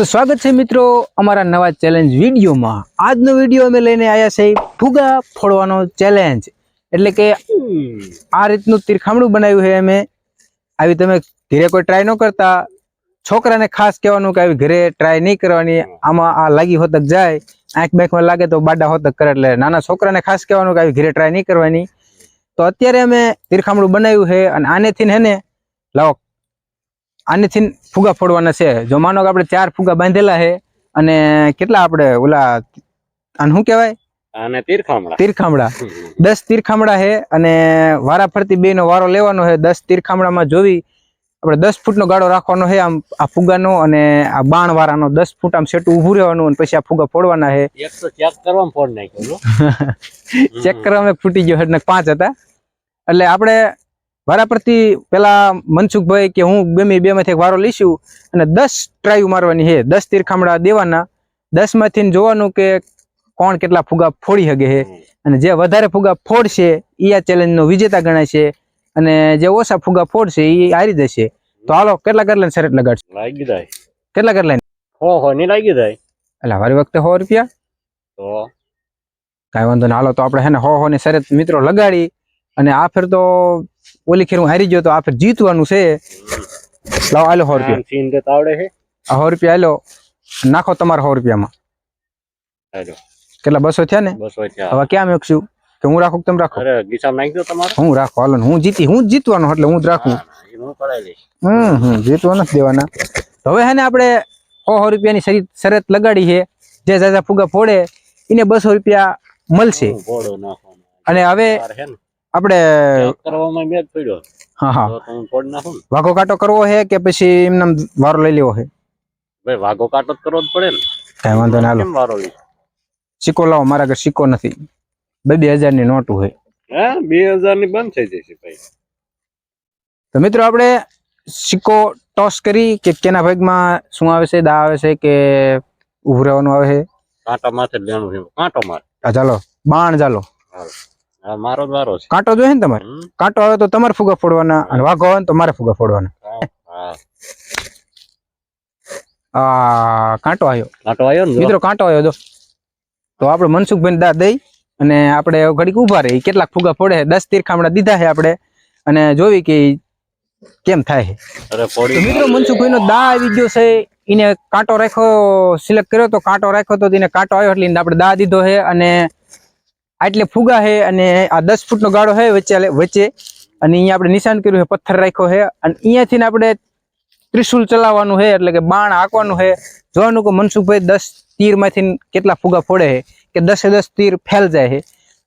તો સ્વાગત છે મિત્રો અમારા નવા ચેલેન્જ વિડીયોમાં। આજનો વિડીયો અમે લઈને આવ્યા છે ફુગા ફોડવાનો ચેલેન્જ। એટલે કે આ રીતનું તીરખામણું બનાવ્યું છે અમે। આવી તમે ઘરે કોઈ ટ્રાય ન કરતા, છોકરાને ખાસ કહેવાનું કે આવી ઘરે ટ્રાય નહીં કરવાની। આમાં આ લાગી હોતક જાય, આંખ બેંખમાં લાગે તો બાડા હોતક કરે। એટલે નાના છોકરાને ખાસ કહેવાનું કે આવી ઘરે ટ્રાય નહીં કરવાની। તો અત્યારે અમે તીરખામણું બનાવ્યું છે અને આનેથી હે ને લાવો આનેથી ફુગા ફોડવાના છે। જો માનો કે આપણે 4 ફુગા બાંધેલા છે અને કેટલા આપણે ઓલા આને શું કહેવાય, આને તીરખામડા 10 તીરખામડા છે અને વારા ફરતી બેનો વારો લેવાનો છે। 10 તીરખામડામાં જોવી આપણે 10 ફૂટનો ગાળો રાખવાનો છે આમ આ ફુગાનો, અને આ બાણ વાળાનો 10 ફૂટ આમ સેટું ઊભું રહેવાનું અને પછી આ ફુગા ફોડવાના છે। એક તો ચેક કરવામાં ફોડ નાખ્યો ચેક કરવામાં ફૂટી ગયો એટલે 5 હતા। એટલે આપણે વારા પરથી પેલા મનસુખભાઈ કે હું ગમે બેમાંથી વારો લઈશું અને 10 ટ્રાય મારવાની છે। 10 તીરખામડા દેવાના, 10 માંથી જોવાનું કે કોણ કેટલા ફુગા ફોડી શકે છે અને જે વધારે ફુગા ફોડશે એ આ ચેલેન્જ નો વિજેતા ગણાય છે અને જે ઓછા ફુગા ફોડશે એ હારી જશે। તો હાલો કેટલા કરલા શરત લગાડશે? લાગી જાય કેટલા કરલા? હો ની લાગી જાય એટલે વારી વખતે 100 રૂપિયા તો કઈ વાંધો નહીં। હાલો તો આપણે હે ને 100 ની શરત મિત્રો લગાડી અને આ ફેર તો ઓલી ખેર હું હારી ગયો તો આ ફેર જીતવાનું છે। લાવો હાલો 100 રૂપિયા સીન દે તાવડે છે। 100 રૂપિયા હાલો નાખો તમારા 100 રૂપિયામાં। હાલો કેટલા 200 થયા ને? 200 થયા। હવે ક્યાં મેકશું કે હું રાખું તમે રાખો? અરે ગીસામ નાખી દો તમારે। હું રાખો હાલો ને, હું જીતવાનો એટલે હું જ રાખું। હું કરાવી લઈશ। જીતવા નથી દેવાના। હવે હે ને આપણે 100 રૂપિયાની શરત લગાડી છે। જે જાજા ફુગા ફોડે એને 200 રૂપિયા મળશે। ફોડો નાખો અને હવે આપણે કરવામાં મેં જ પડ્યો। હા તો હું ફોડ નાખું। વાઘો કાંટો કરવો છે કે પછી એમને વારો લઈ લેવો છે? ભાઈ વાઘો કાટો જ કરવો જ પડે ને। કઈ વાંધો નહીં હાલો કેમ વારો લઈશ? સિક્કો લાવો, મારા ઘરે સિક્કો નથી। 2000 ની નોટ હોય। હે 2000 ની બંધ થઈ જશે ભાઈ। તો મિત્રો આપણે સિક્કો ટોસ કરી કે કેના ભાગમાં શું આવે છે, દા આવે છે કે ઉભું રહેવાનું આવે છે? કાંટા માથે જ લેવાનું છે। કાંટો માર ચાલો બાણ ચાલો હા મારો જ વારો છે। કાંટો જોઈએ ને તમારે? કાંટો આવે તો તમારે ફુગા ફોડવાના અને વાઘો આવે તો મારે ફુગા ફોડવાના। કાંટો આવ્યો ને મિત્રો, કાંટો આવ્યો તો આપણે મનસુખભાઈ દા દઈ અને આપણે ઘડીક ઉભા રહી કેટલાક ફુગા ફોડે। 10 તીરખામડા દીધા છે આપણે અને જોવી કે કેમ થાય છે। તો મિત્રો મનસુખભાઈ નો દા આવી ગયો છે, એને કાંટો રાખ્યો, સિલેક્ટ કર્યો તો કાંટો રાખ્યો તો એને કાંટો આવ્યો એટલે આપણે દા દીધો છે અને આટલે ફુગા છે અને આ 10 ફૂટનો ગાળો છે વચ્ચે અને અહીંયા આપણે નિશાન કર્યું છે, પથ્થર રાખ્યો છે અને અહીંયાથી આપણે ત્રિશુલ ચલાવવાનું છે એટલે કે બાણ હાંકવાનું છે। જોવાનું કે મનસુખભાઈ 10 તીર માંથી કેટલા ફુગા ફોડે છે કે 10 તીર ફેલ જાય છે।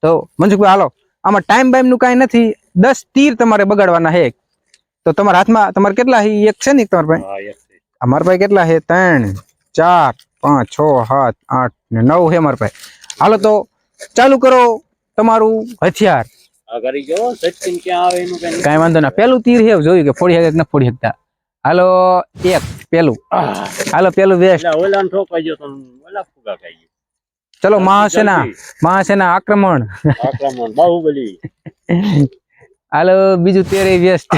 તો મનસુખભાઈ હાલો, આમાં ટાઈમ બાઈમ નું કાંઈ નથી, 10 તીર તમારે બગાડવાના છે। તો તમારા હાથમાં તમારે કેટલા છે? એક છે ને તમારા પાસે? અમારા પાસે કેટલા છે? 3 4 5 6 7 8 ને 9 છે અમારા પાસે। હાલો તો ચાલુ કરો તમારું હથિયાર। કઈ વાંધો ના, પેલું તીર છે જોયું કે ફોડી શકે કે ન ફોડી શકતા। હાલો એક પેલું, હાલો પેલું વેસ્ટ। ચલો મહાસેના આક્રમણ બાહુબલી। હાલો બીજું તીર વેસ્ટ।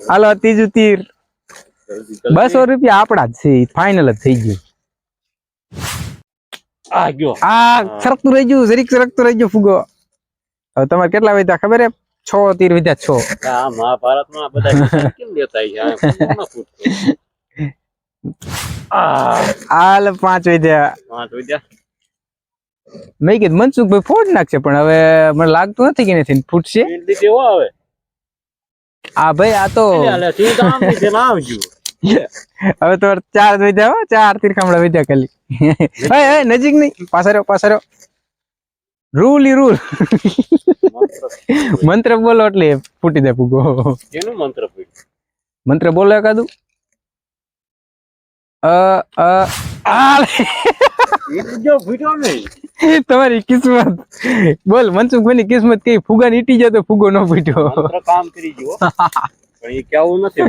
હાલો ત્રીજું તીર। 200 રૂપિયા આપડા જ છે, ફાઇનલ જ થઈ ગયું। સરકતું રહી ગયું, જરીક સરકતું રહી ગયું ફુગો। હવે તમારે કેટલા વધ્યા ખબર હે? 6 તીર વધ્યા 6। મહાભારતમાં બધા કેમ દેતા હાલ 5 વધ્યા। મેં કીધું મનસુખભાઈ ફોડ નાખશે પણ હવે મને લાગતું નથી કે નથી ફૂટશે। હા ભાઈ આ તો હવે તો 4 વધ્યા, 4 તીરખામડા વધ્યા ખાલી। નજીક નહીં, પાછળ રૂલ મંત્ર બોલો એટલે ફૂટી જાય ફૂગો। મંત્ર બોલો એકાદું। તમારી કિસ્મત બોલ મનસુખભાઈ ની કિસ્મત કઈ ફુગા નીટી જાય તો ફુગો ન ફૂટ્યો। કામ કરી ગયો પણ એ કેવું નથી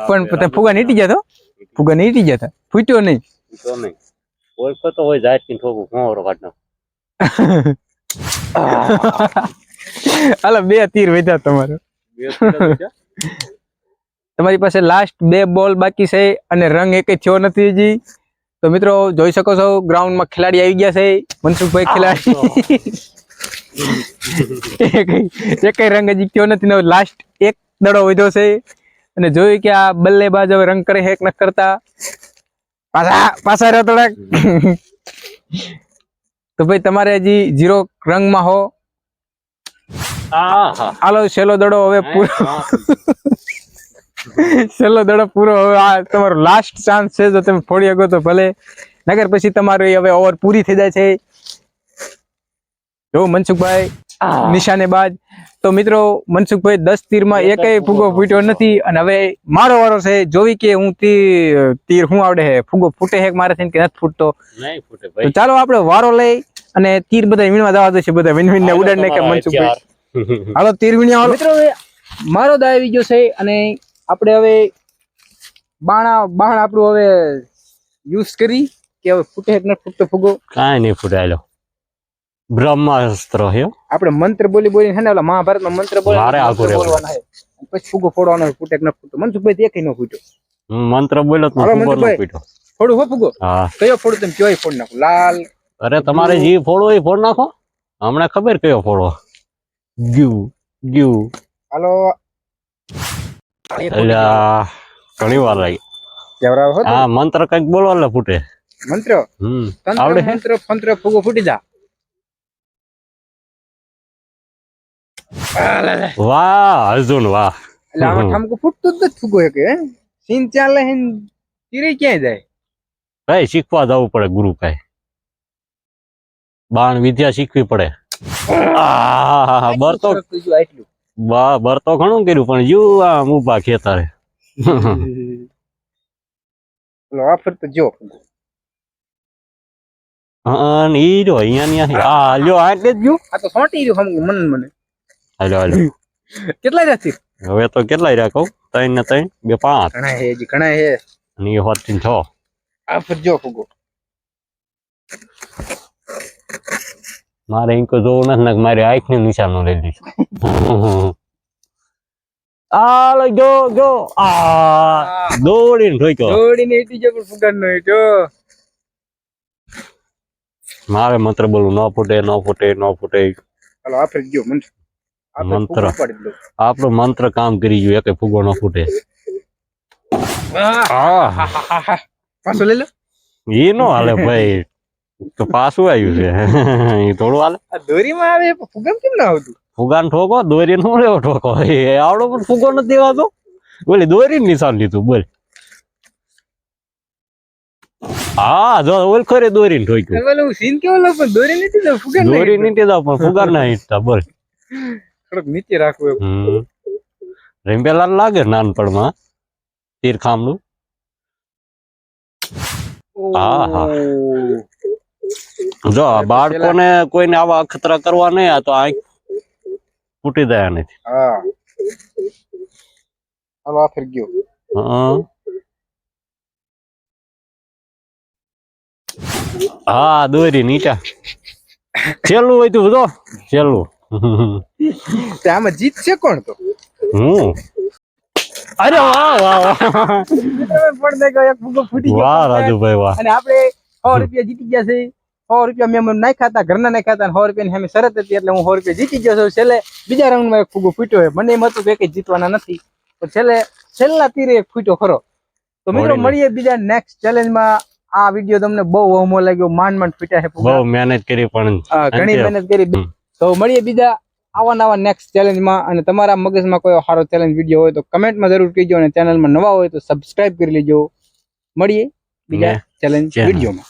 પણ ફુગા નીટી જતો, ફુગા નીટી જતા, ફૂટ્યો નહીં। ઓળખો તો હોય જાય કે ઠોકું કોરો કાઢ નાખ। હાલો 2 તીર વધ્યા તમારો। તમારી પાસે લાસ્ટ 2 બોલ બાકી છે અને રંગ એકે થયો નથી હજી. તો મિત્રો જોઈ શકો છો ગ્રાઉન્ડમાં ખેલાડી આવી ગયા છે. મનસુખભાઈ ખેલાડી એકે રંગ હજી થયો નથી. લાસ્ટ 1 દડો વધ્યો છે અને જોયું કે આ બલ્લેબાજ હવે રંગ કરે છે કે ન કરતા. પાછા રહ્યો થોડાક. તો ભાઈ તમારે હજી 0 રંગમાં હો. હાલો છેલ્લો દડો હવે પૂરો. છેલ્લો દડો પૂરો. હવે આ તમારો લાસ્ટ ચાન્સ છે. જો તમે ફોડી શકો તો ભલે, નગર પછી તમારી હવે ઓવર પૂરી થઈ જાય છે. જો મનસુખભાઈ નિશાનેબાજ. તો મિત્રો મનસુખભાઈ 10 તીરમાં એકેય ફૂગો ફૂટ્યો નથી અને હવે મારો વારો છે. જોવી કે હું તીર હું આવડે છે, ફૂગો ફૂટે છે મારાથી કે નથી ફૂટતો. નહીં ફૂટે તો ભાઈ. ચાલો આપણે વારો લઈ અને તીર બધા વીણવા જવા દે છે. બધા વીણ ને ઉડાડ નાખે મનસુખભાઈ. હાલો તીર વીણ્યા. મિત્રો મારો દા આવી ગયો છે અને આપણે હવે બાણ આપણું હવે યુઝ કરી કે હવે ફૂટે કે ન ફૂટતો ફૂગો. કાંઈ નહીં ફૂટે. હાલો બ્રહ્માસ્ત્ર હે. આપણે મંત્ર બોલી છે ને ઓલા મહાભારતમાં મંત્ર મારે આગળ બોલવાના છે. પછી ફૂગો ફોડવાનો છે, ફૂટે કે ન ફૂટતો. મનસુખભાઈ તે કઈ ન ફૂટ્યો. મંત્ર બોલ્યો તો હાલો ફૂગો ન મનસુખભાઈ. ફૂટ્યો. ફોડું હો ફૂગો. હા કયો ફોડું તમે કયો ફોડ નાખો. લાલ. અરે તમારે જે ફોડવો એ ફોડ નાખો. હમણાં ખબર કયો ફોડવો. ગ્યુ ગ્યુ. હાલો અલ્યા ઘણી વાર લાગી. કેવરાવ હો. હા મંત્ર કઈક બોલો એટલે ફૂટે. મંત્ર આવડે આવડે. હે? મંત્ર ફૂગો ફૂટી જા. વાહ અર્જુન વાહ. એટલે આમાં ઠામકો ફૂટતું જ નથી ફૂગો એક. સીન ચાલે હે ને તીરે ક્યાંય જાય. કઈ શીખવા જવું પડે ગુરુ કઈ. બાણ વિદ્યા શીખવી પડે. બર તો આટલું બર તો ઘણું કર્યું પણ જુ આમ ઉભા ખેતરે. આફર તો જો અને ઈ જો અહીંયા આ લ્યો આટલે જ ગયું. આ તો સોટી રહ્યું મને. હાલો હાલો કેટલા રહ્યા હવે તો કેટલાય રહ્યા કહું. 3 ને 3 2 5 ઘણા હે હજી ઘણા હે. અને એ હોત 6. આફર જો ફૂગો. મારે ઇન્કો જોવું નથી ને મારી આંખ ની નિશાન લઈ લીધું. આ લઈ જો આ દોડીને ઠોક્યો. દોડીને એટી જો પણ ફુગાડ નો એટો. મારે મંત્ર બોલું ન ફૂટે ન ફૂટે ન ફૂટે. હાલો આફર જો મંત્ર. મંત્ર આપણું મંત્ર કામ કરી ગયું. એકે ફૂગો ન ફૂટે. પાછો લઈ લો. એ નો હાલે ભાઈ. તો પાછું આવ્યું છે. એ થોડું હાલે. આ દોરીમાં આવે ફુગામ કેમ ના આવતું. ફુગાન ઠોકો દોરી નો લેવો ઠોકો. એ આવડો પણ ફુગો નથી દેવાતો. બોલે દોરી નિશાન લીધું બોલ. હા જો ઓલ ખરે દોરીને ઠોક્યું. ઓલો સીન કેવો લો પણ દોરી નથી દો ફુગાડ દોરી નીચે જાવ પણ ફુગાર ના હિંચતા બોલ. થોડુંક નીચે રાખવું. રેમ્બેલા લાગે નાનપણમાં તીર ખામનું. હા હા જો બાળકોને કોઈને આવા અખતરા કરવા નહીં. આ તો આંખ ફૂટી જાય નથી. હા હાલો આફર ગયો. હા દોરી નીચા. છેલ્લું હોય તું જો છેલ્લું. આમાં જીત છે કોણ તો. અરે વાહ વાહ વાહ પણ દેખો એક ફૂગો ફૂટી ગયો. વાહ રાજુભાઈ વાહ. અને આપણે 100 રૂપિયા જીતી ગયા છે. 100 રૂપિયા મેં નાખ્યા હતા, ઘરના નાખ્યા હતા. 100 રૂપિયાની સામે શરત હતી એટલે હું 100 રૂપિયા જીતી ગયો છું. છેલ્લે બીજા રાઉન્ડમાં એક ફૂગો ફૂટ્યો હોય. મને એમ હતું કે એક જીતવાના નથી, પણ છેલ્લા તીરે એક ફૂટ્યો ખરો. તો મિત્રો મળીએ બીજા નેક્સ્ટ ચેલેન્જમાં. આ વિડીયો તમને બહુ વહમો લાગ્યો. માંડ ફૂટ્યા છે ફૂગા. બહુ મહેનત કરી પણ ઘણી મહેનત કરી. તો મળીએ બીજા આવા નેક્સ્ટ ચેલેન્જમાં. અને તમારા મગજમાં કોઈ સારો ચેલેન્જ વિડીયો હોય તો કમેન્ટમાં જરૂર કહેજો. અને ચેનલમાં નવા હોય તો સબસ્ક્રાઇબ કરી લેજો. મળીએ બીજા ચેલેન્જ વિડીયોમાં.